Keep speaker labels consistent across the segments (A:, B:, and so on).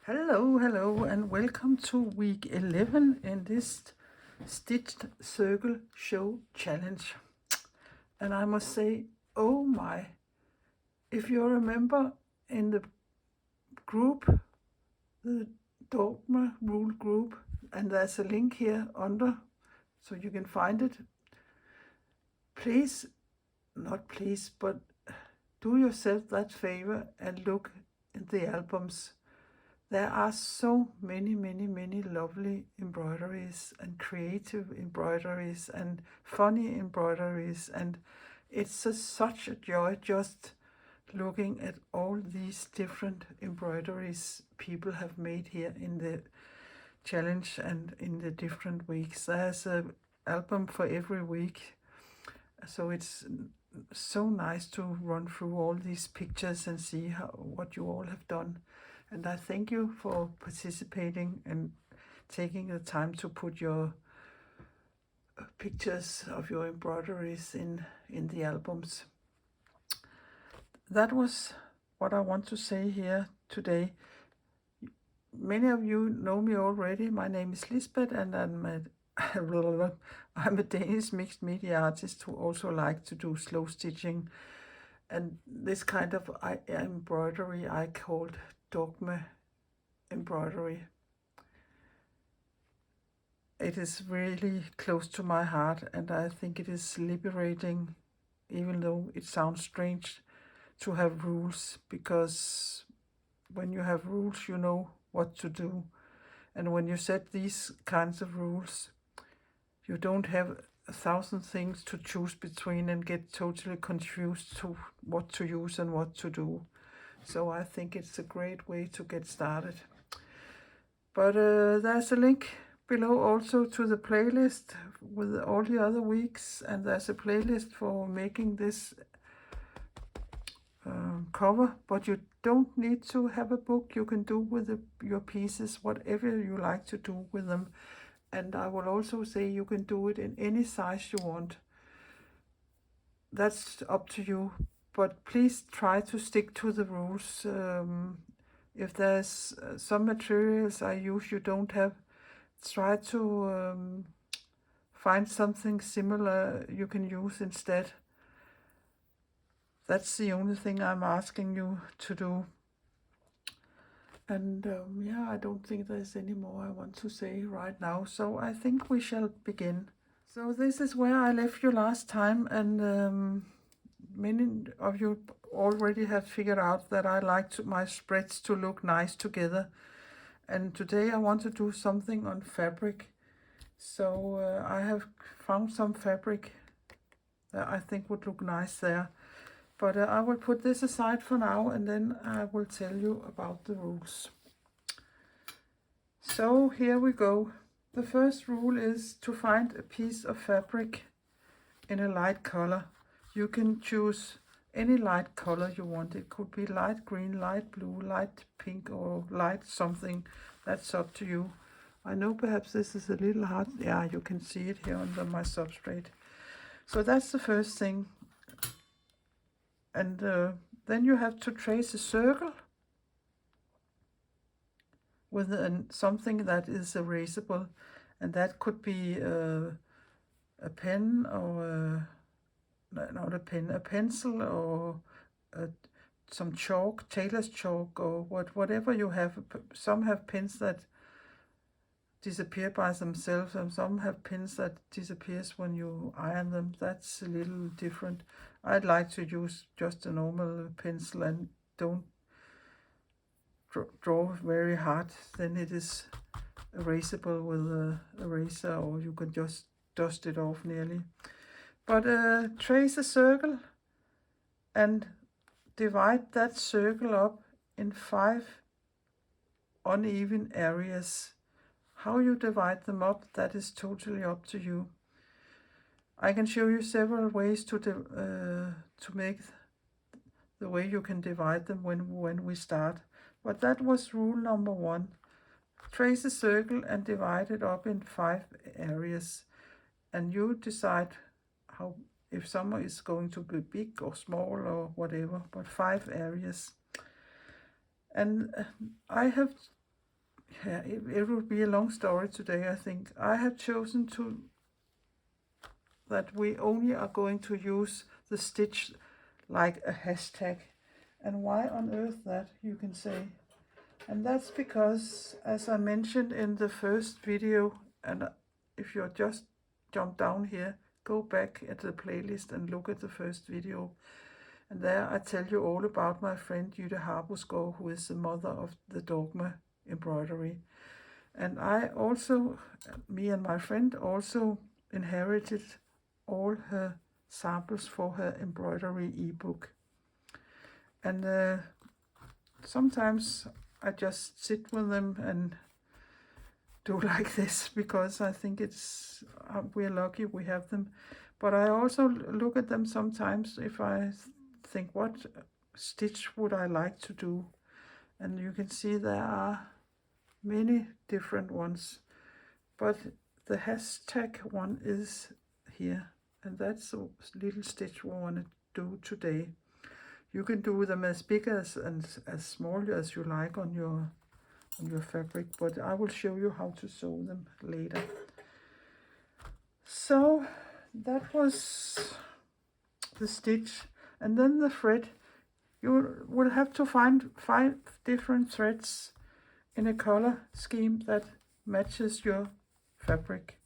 A: Hello, and welcome to week 11 in this Stitched Circle Show Challenge. And I must say, oh my, if you remember in the group, the Dogma Rule group, and there's a link here under so you can find it. But do yourself that favor and look in the albums. There are so many lovely embroideries and creative embroideries and funny embroideries, and it's such a joy just looking at all these different embroideries people have made here in the challenge and in the different weeks. There's an album for every week, so it's so nice to run through all these pictures and see what you all have done. And I thank you for participating and taking the time to put your pictures of your embroideries in the albums. That was what I want to say here today. Many of you know me already. My name is Lisbeth, and I'm a Danish mixed media artist who also like to do slow stitching. And this kind of embroidery I called Dogma embroidery. It is really close to my heart, and I think it is liberating, even though it sounds strange to have rules, because when you have rules, you know what to do. And when you set these kinds of rules, you don't have 1,000 things to choose between and get totally confused to what to use and what to do. So I think it's a great way to get started. But there's a link below also to the playlist with all the other weeks, and there's a playlist for making this cover, but you don't need to have a book. You can do with your pieces whatever you like to do with them. And I will also say you can do it in any size you want. That's up to you, but please try to stick to the rules. If there's some materials I use you don't have, try to find something similar you can use instead. That's the only thing I'm asking you to do. And yeah, I don't think there's any more I want to say right now, so I think we shall begin. So this is where I left you last time, and many of you already have figured out that I like my spreads to look nice together. And today I want to do something on fabric. So I have found some fabric that I think would look nice there. But I will put this aside for now, and then I will tell you about the rules. So here we go. The first rule is to find a piece of fabric in a light color. You can choose any light color you want. It could be light green, light blue, light pink, or light something. That's up to you. I know perhaps this is a little hard. Yeah, you can see it here under my substrate. So that's the first thing. And then you have to trace a circle with something that is erasable. And that could be a pen or not a pen, a pencil, or some chalk, tailor's chalk, or whatever you have. Some have pens that disappear by themselves, and some have pens that disappears when you iron them. That's a little different. I'd like to use just a normal pencil and don't draw very hard. Then it is erasable with a eraser, or you can just dust it off nearly. But trace a circle and divide that circle up in 5 uneven areas. How you divide them up, that is totally up to you. I can show you several ways to make the way you can divide them when we start. But that was rule number 1. Trace a circle and divide it up in 5 areas. And you decide if some is going to be big or small or whatever, but 5 areas. And I have yeah, it will be a long story today, I think. I have chosen that we only are going to use the stitch like a hashtag. And why on earth that, you can say? And that's because, as I mentioned in the first video, and if you just jump down here, go back at the playlist and look at the first video. And there I tell you all about my friend Jytte Harbusgaard, who is the mother of the Dogma embroidery. And I also, me and my friend also inherited all her samples for her embroidery ebook. And sometimes I just sit with them and do like this, because I think it's we're lucky we have them. But I also look at them sometimes if I think, what stitch would I like to do? And you can see there are many different ones, but the hashtag one is here, and that's the little stitch we want to do today. You can do them as big as and as small as you like on your fabric, but I will show you how to sew them later. So that was the stitch, and then the thread. You will have to find 5 different threads in a color scheme that matches your fabric,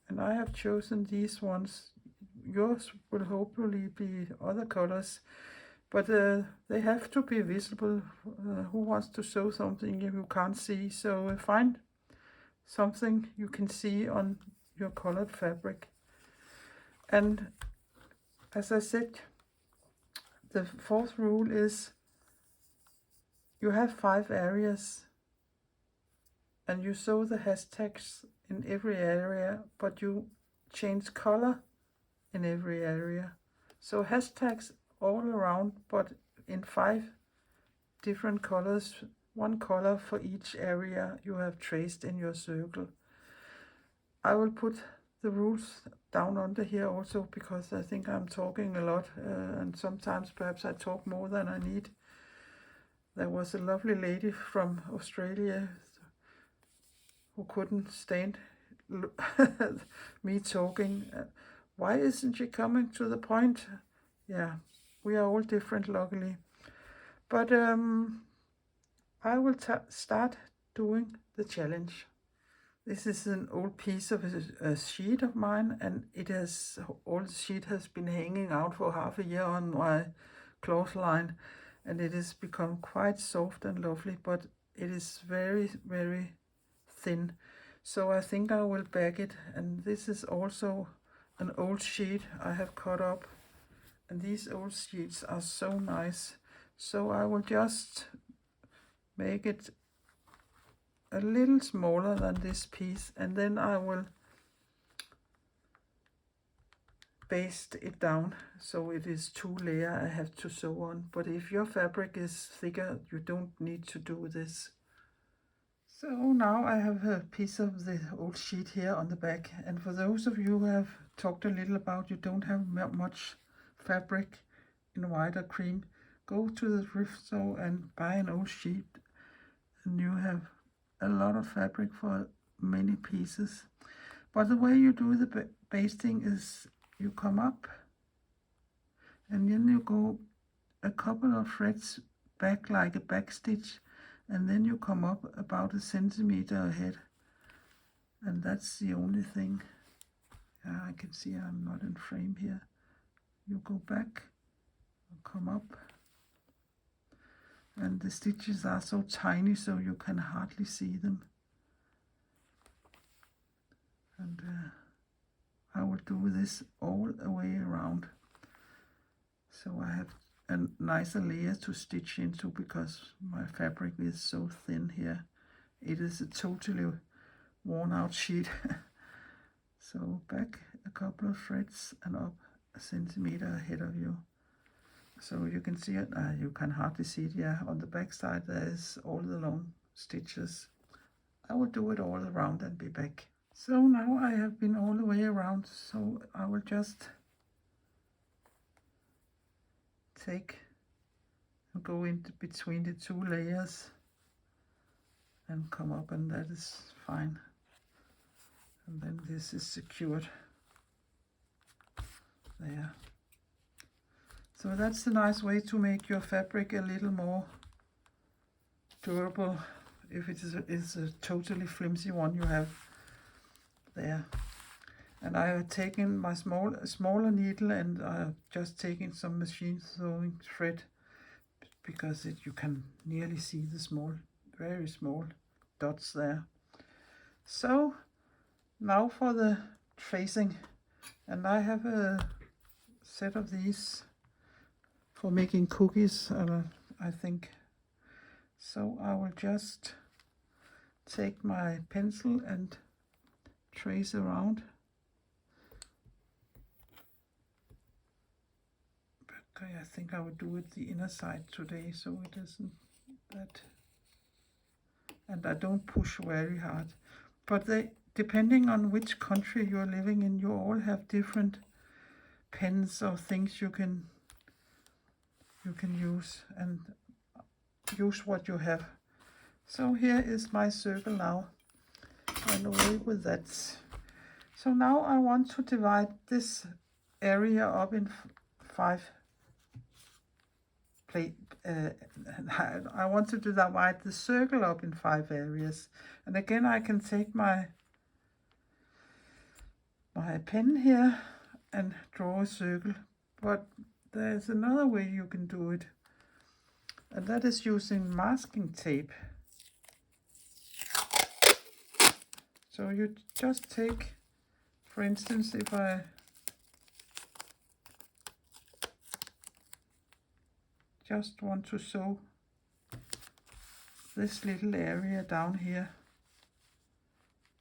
A: and I have chosen these ones. Yours will hopefully be other colors, but they have to be visible. Who wants to sew something you can't see? So find something you can see on your colored fabric. And as I said, the 4th rule is you have 5 areas, and you sew the hashtags in every area, but you change color in every area. So hashtags all around, but in 5 different colors, 1 color for each area you have traced in your circle. I will put the rules down under here also, because I think I'm talking a lot, and sometimes perhaps I talk more than I need. There was a lovely lady from Australia who couldn't stand me talking. Why isn't she coming to the point? Yeah, we are all different, luckily. But I will start doing the challenge. This is an old piece of a sheet of mine, and it has, all the sheet has been hanging out for half a year on my clothesline, and it has become quite soft and lovely, but it is very, very thin. So I think I will bag it, and this is also an old sheet I have cut up, and these old sheets are so nice. So I will just make it a little smaller than this piece, and then I will baste it down so it is 2 layers I have to sew on. But if your fabric is thicker, you don't need to do this. So now I have a piece of the old sheet here on the back, and for those of you who have talked a little about you don't have much fabric in white or cream, go to the thrift store and buy an old sheet, and you have a lot of fabric for many pieces. But the way you do the basting is you come up, and then you go a couple of threads back like a back stitch, and then you come up about 1 centimeter ahead, and that's the only thing. I can see I'm not in frame here. You go back, come up, and the stitches are so tiny so you can hardly see them. And I will do this all the way around, so I have a nicer layer to stitch into, because my fabric is so thin here. It is a totally worn out sheet. So back a couple of threads and up 1 centimeter ahead of you. So you can see it, you can hardly see it, yeah. On the back side there is all the long stitches. I will do it all around and be back. So now I have been all the way around, so I will just take and go in between the 2 layers and come up, and that is fine. And then this is secured there. So that's a nice way to make your fabric a little more durable if it is a totally flimsy one you have there. And I have taken my smaller needle, and I have just taken some machine sewing thread, because you can nearly see the very small dots there. So now for the tracing, and I have a set of these for making cookies, I think. So I will just take my pencil and trace around. Okay, I think I will do it the inner side today, so it isn't that, and I don't push very hard. But depending on which country you're living in, you all have different pens or things you can use, and use what you have. So here is my circle now, and away with that. So now I want to divide this area up in 5. I want to divide the circle up in 5 areas, and again I can take my pen here and draw a circle, but there's another way you can do it, and that is using masking tape. So you just take, for instance, if I just want to sew this little area down here,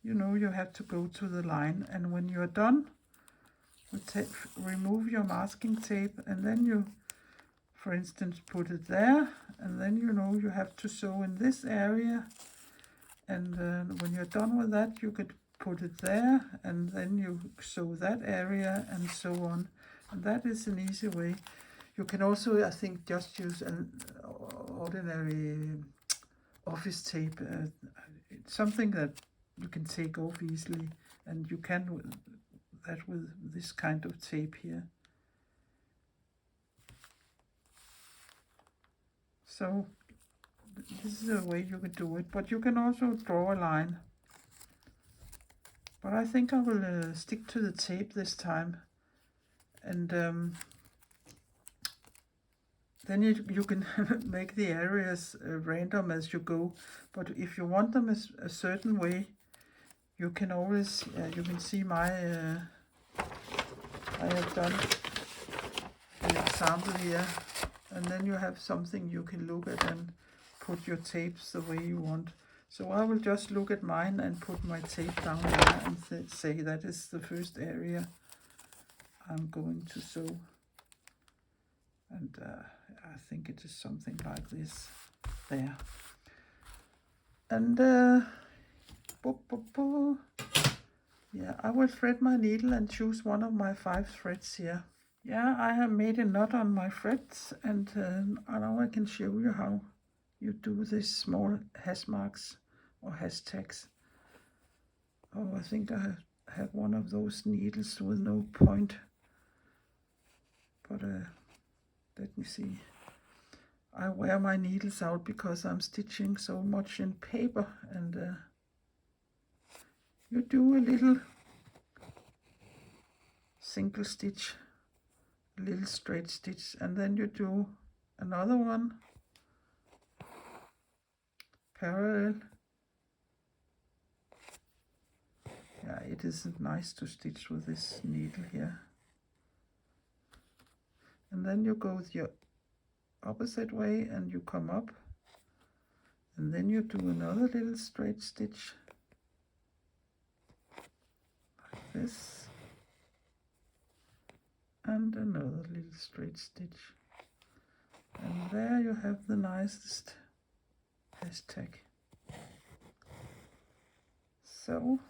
A: you have to go to the line, and when you're done, you remove your masking tape, and then you, for instance, put it there, and then you have to sew in this area, and when you're done with that, you could put it there, and then you sew that area, and so on. And that is an easy way. You can also, I think, just use an ordinary office tape, something that you can take off easily, and you can that with this kind of tape here. So this is a way you can do it, but you can also draw a line. But I think I will stick to the tape this time, and then you can make the areas random as you go. But if you want them a certain way, you can always, you can see my, I have done the example here, and then you have something you can look at and put your tapes the way you want. So I will just look at mine and put my tape down there and say that is the first area I'm going to sew. And I think it is something like this there. And yeah, I will thread my needle and choose one of my 5 threads here. Yeah, I have made a knot on my threads, and now I can show you how you do these small hash marks or hashtags. Oh, I think I have one of those needles with no point, but let me see. I wear my needles out because I'm stitching so much in paper, and you do a little single stitch, a little straight stitch, and then you do another one parallel. Yeah, it isn't nice to stitch with this needle here. And then you go the opposite way and you come up, and then you do another little straight stitch like this, and another little straight stitch, and there you have the nicest hashtag. So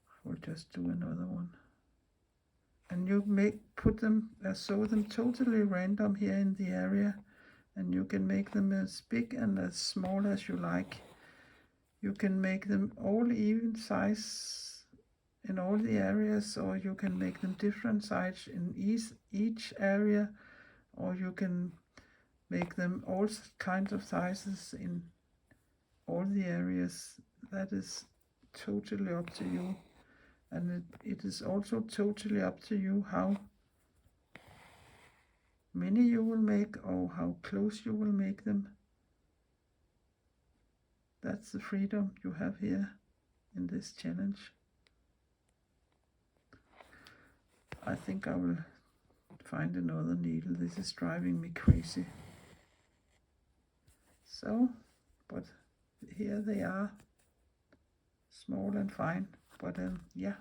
A: I will just do another one, and you sew them totally random here in the area, and you can make them as big and as small as you like. You can make them all even size in all the areas, or you can make them different size in each area, or you can make them all kinds of sizes in all the areas. That is totally up to you, and it is also totally up to you how many you will make or how close you will make them. That's the freedom you have here in this challenge. I think I will find another needle. This is driving me crazy. So, but here they are, small and fine. But yeah,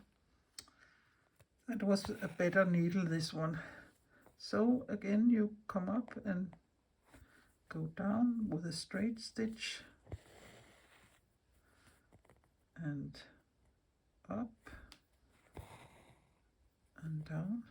A: that was a better needle, this one. So again, you come up and go down with a straight stitch and up and down.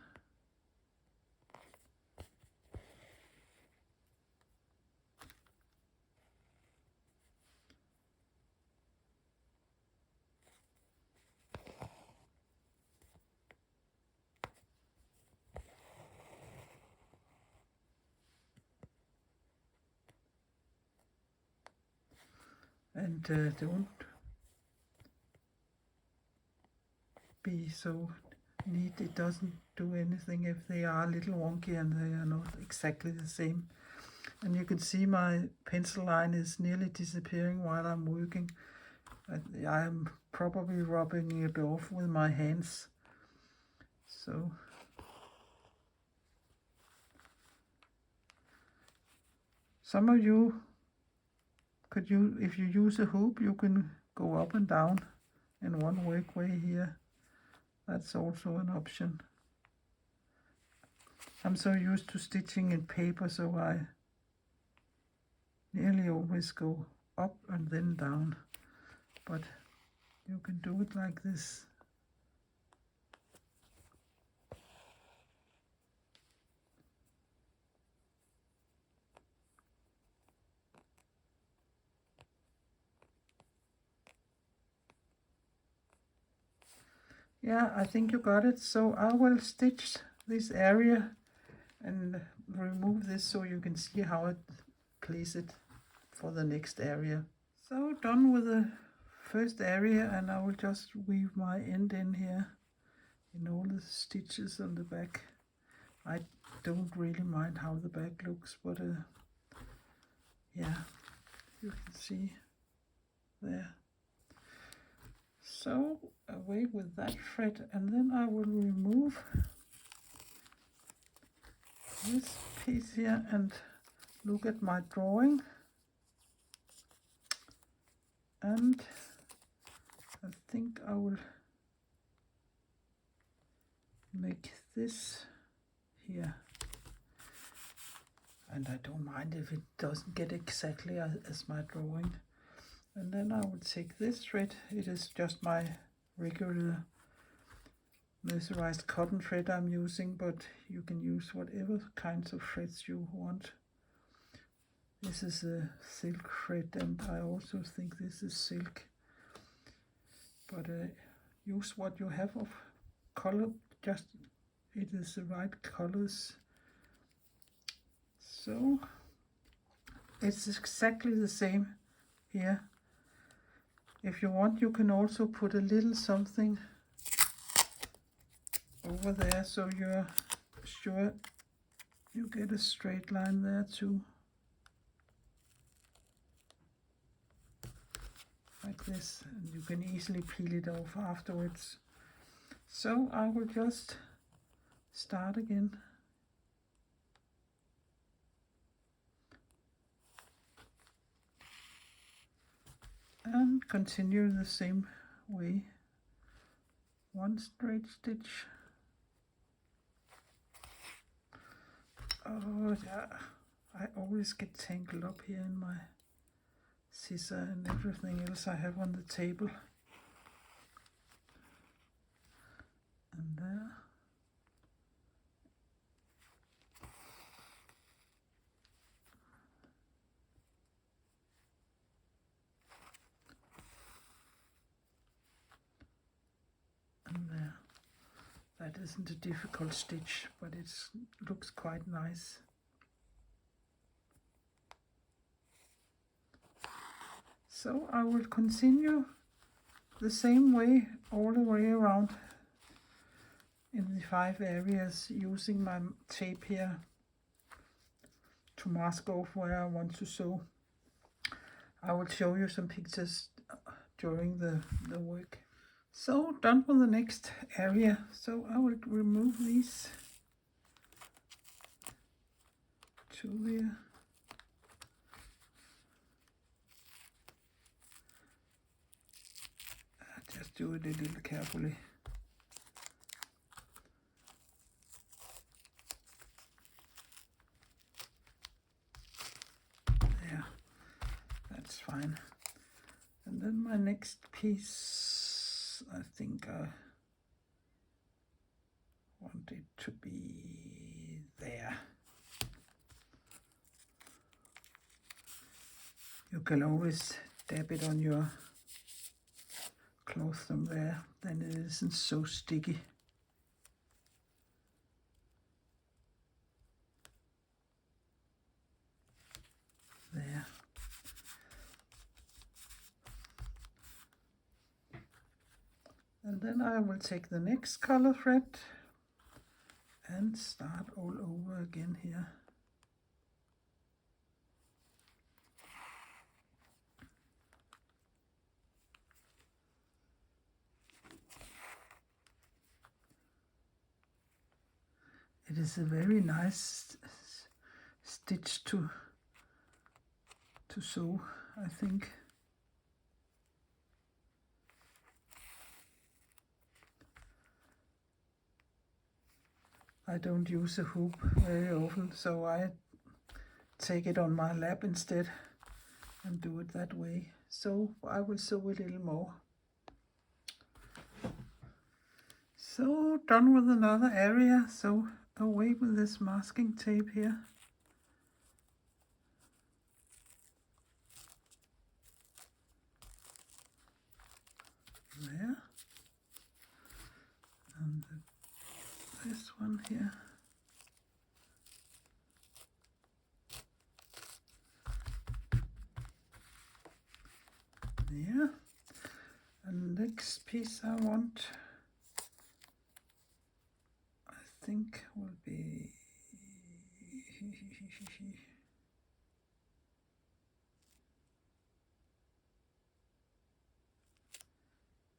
A: And don't be so neat. It doesn't do anything if they are a little wonky and they are not exactly the same. And you can see my pencil line is nearly disappearing while I'm working. I'm probably rubbing it off with my hands. So some of you could use, if you use a hoop, you can go up and down in one way here. That's also an option. I'm so used to stitching in paper, so I nearly always go up and then down, but you can do it like this. Yeah, I think you got it. So I will stitch this area and remove this so you can see how it place it for the next area. So done with the first area, and I will just weave my end in here in all the stitches on the back. I don't really mind how the back looks, but yeah, you can see there. So away with that thread, and then I will remove this piece here and look at my drawing, and I think I will make this here, and I don't mind if it doesn't get exactly as my drawing. And then I will take this thread. It is just my regular mercerized cotton thread I'm using, but you can use whatever kinds of threads you want. This is a silk thread, and I also think this is silk. But use what you have of color, just it is the right colors. So it's exactly the same here. If you want, you can also put a little something over there, so you're sure you get a straight line there too. Like this, and you can easily peel it off afterwards. So I will just start again. And continue the same way. One straight stitch. Oh yeah, I always get tangled up here in my scissor and everything else I have on the table. And there. That isn't a difficult stitch, but it looks quite nice. So I will continue the same way all the way around in the 5 areas, using my tape here to mask off where I want to sew. I will show you some pictures during the work. So done with the next area. So I will remove these 2 here. Just do it a little carefully. There, that's fine. And then my next piece, I think I want it to be there. You can always dab it on your cloth from there, then it isn't so sticky. There. And then I will take the next color thread and start all over again here. It is a very nice stitch to sew, I think. I don't use a hoop very often, so I take it on my lap instead and do it that way. So I will sew a little more. So done with another area, so away with this masking tape here. There. And this one here. There. And next piece I want, I think, will be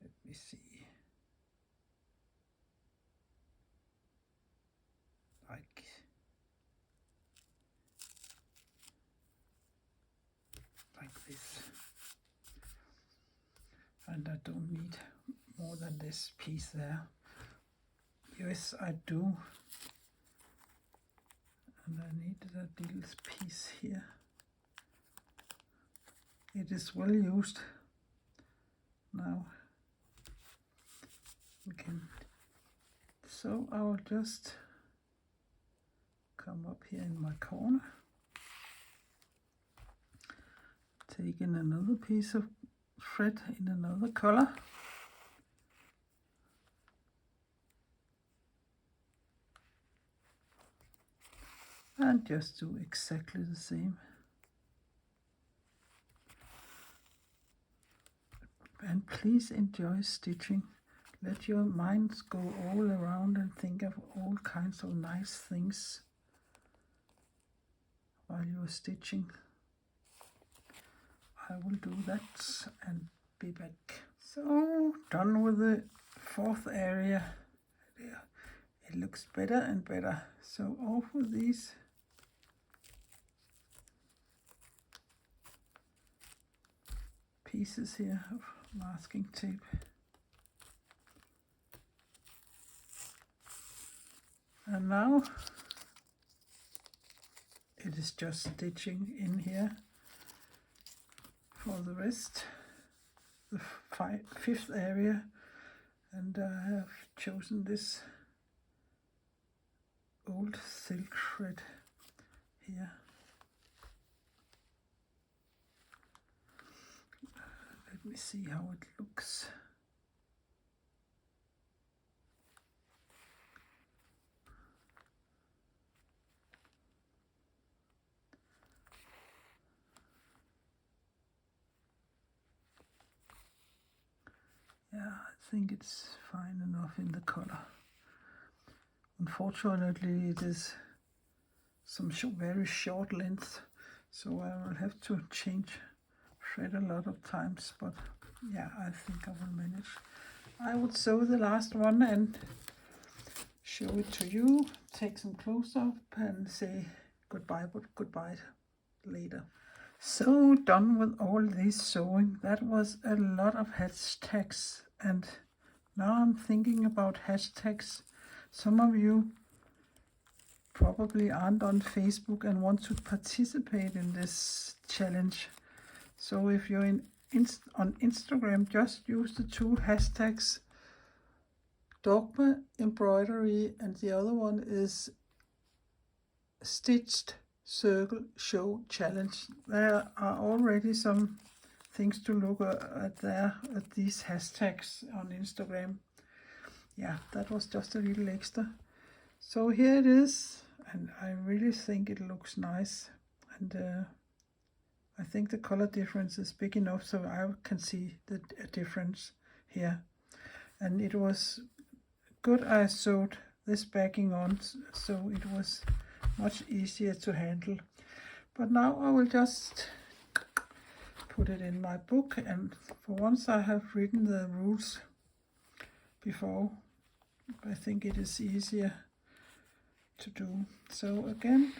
A: let me see, like this. And I don't need more than this piece there. Yes, I do. And I need that little piece here. It is well used now. Okay. So I will just come up here in my corner, take in another piece of thread in another color, and just do exactly the same. And please enjoy stitching. Let your minds go all around and think of all kinds of nice things while you're stitching. I will do that and be back. So done with the 4th area. It looks better and better. So off with these. Pieces here of masking tape. And now it is just stitching in here for the rest, the 5th area, and I have chosen this old silk thread here. Let me see how it looks. think it's fine enough in the color. Unfortunately, it is some very short length, so I will have to change thread a lot of times, but yeah, I think I will manage. I would sew the last one and show it to you, take some close up and say goodbye, but goodbye later. So done with all this sewing. That was a lot of hashtags, and now I'm thinking about hashtags. Some of you probably aren't on Facebook and want to participate in this challenge. So if you're on Instagram, just use the two hashtags Dogma Embroidery, and the other one is Stitched Circle Show Challenge. There are already some things to look at there at these hashtags on Instagram. Yeah, that was just a little extra. So here it is, and I really think it looks nice, and I think the color difference is big enough so I can see the difference here. And it was good I sewed this backing on, so it was much easier to handle. But now I will just put it in my book, and for once I have written the rules before, I think it is easier to do. So again,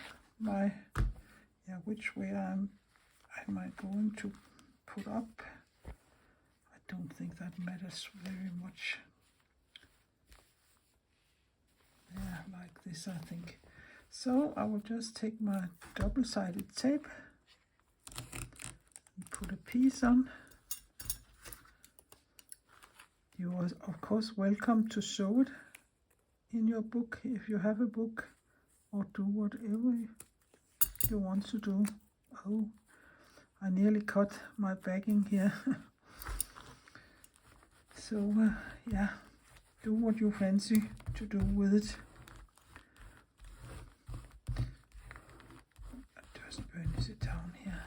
A: which way am I going to put up? I don't think that matters very much. Yeah, like this, I think. So I will just take my double-sided tape and put a piece on. You are of course welcome to sew it in your book if you have a book, or do whatever you want to do. Oh, I nearly cut my backing here. So yeah, do what you fancy to do with it. Just burnish it down here.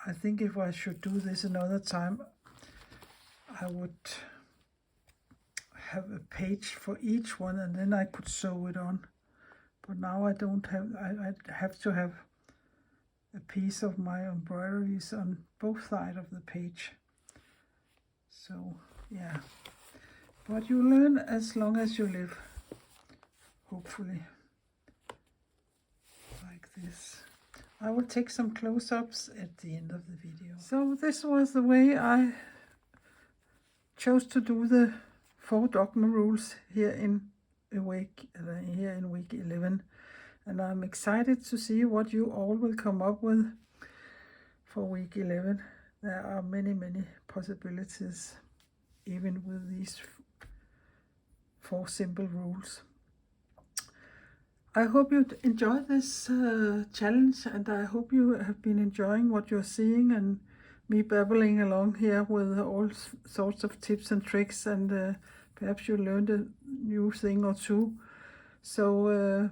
A: I think if I should do this another time, I would have a page for each one, and then I could sew it on. But now I don't have, I have to have a piece of my embroideries on both sides of the page. So yeah, but you learn as long as you live, hopefully. Like this. I will take some close-ups at the end of the video. So this was the way I chose to do the 4 Dogma Rules here in week 11, and I'm excited to see what you all will come up with for week 11. There are many possibilities, even with these 4 simple rules. I hope you enjoyed this challenge, and I hope you have been enjoying what you're seeing and me babbling along here with all sorts of tips and tricks, and perhaps you learned a new thing or two. So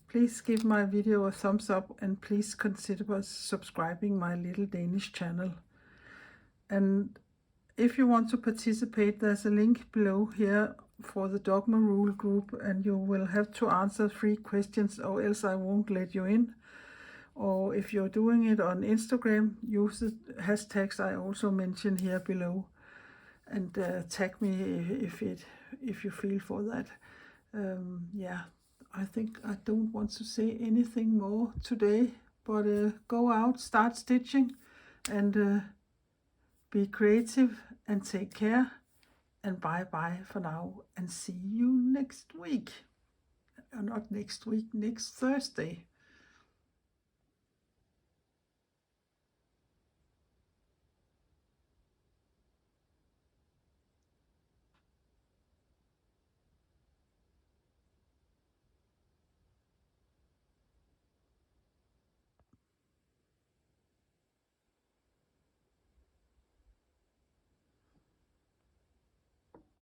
A: please give my video a thumbs up, and please consider subscribing my little Danish channel. And if you want to participate, there's a link below here for the Dogma Rule group, and you will have to answer 3 questions or else I won't let you in. Or if you're doing it on Instagram, use the hashtags I also mentioned here below, and tag me if you feel for that. Yeah, I think I don't want to say anything more today, but go out, start stitching, and be creative, and take care, and bye for now, and see you next week. Not next week, next Thursday.